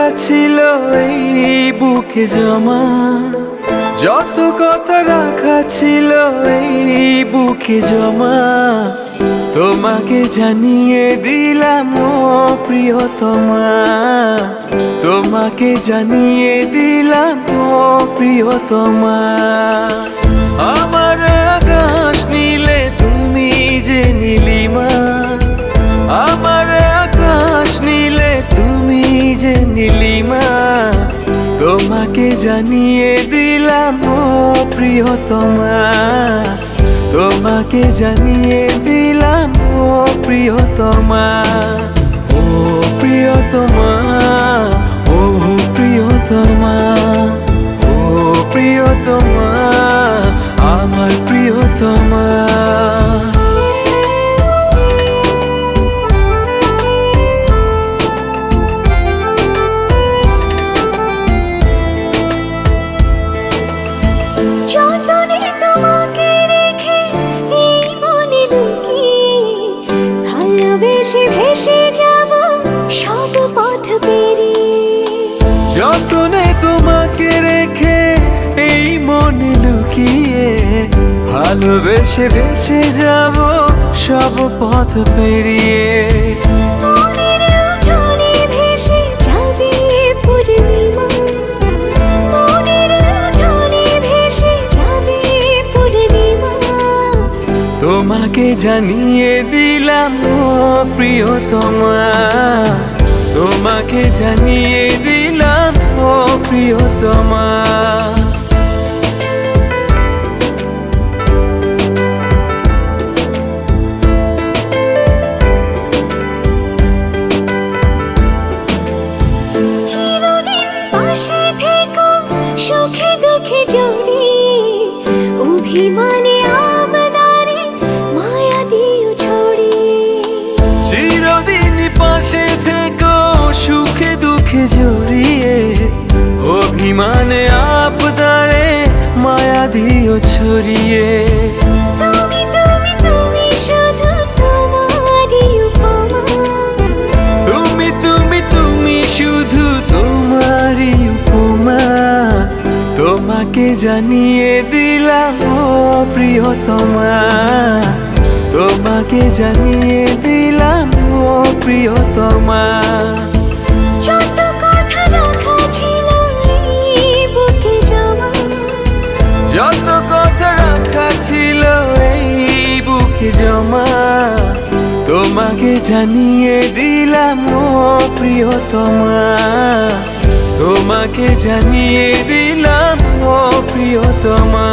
রাখা ছিল এই বুকে জমা, যত কথা রাখা ছিল এই বুকে জমা, তোমাকে জানিয়ে দিলাম ও প্রিয়তমা, তোমাকে জানিয়ে দিলাম ও প্রিয়তমা। আমার আকাশ নীলে তুমি যে নীলিমা, আমার আকাশ নীলে তুমি যে নীলিমা, তোমাকে জানিয়ে দিলাম ও প্রিয়তমা, তোমাকে জানিয়ে দিলাম ও প্রিয়তমা। ও প্রিয়তমা, ও প্রিয়তমা, ও প্রিয়তমা, আমার প্রিয়তমা। যতনে তোমাকে রেখে এই মনে লুকিয়ে, ভালোবেসে ভেসে যাব সব পথ পেরিয়ে। যতনে তোমাকে রেখে এই মনে লুকিয়ে, ভালোবেসে ভেসে যাব সব পথ পেরিয়ে। মনের উঠোনে ভেসে যাবে পূর্ণিমা, মনের উঠোনে ভেসে যাবে পূর্ণিমা, তোমাকে জানিয়ে দিলাম ও প্রিয়তমা, তোমাকে জানিয়ে দিলাম ও প্রিয়তমা। চিরদিন পাশে থেকো সুখে দুঃখে জড়িয়ে, অভিমানে আবদারে মায়া দিও ছড়িয়ে। চিরদিন পাশে থেকো সুখে দুঃখে জড়িয়ে, অভিমানে আবদারে মায়া দিও ছড়িয়ে। তুমি তুমি তুমি শুধু তোমারই উপমা, তুমি তুমি তুমি শুধু তোমারই উপমা, তোমাকে জানিয়ে দিলাম ও প্রিয়তমা, তোমাকে জানিয়ে দিলাম ও প্রিয়তমা। যত কথা রাখা ছিল এই বুকে জমা, যত কথা রাখা ছিল এই বুকে জমা, তোমাকে জানিয়ে দিলাম ও প্রিয়তমা, তোমাকে জানিয়ে দিলাম ও প্রিয়তমা।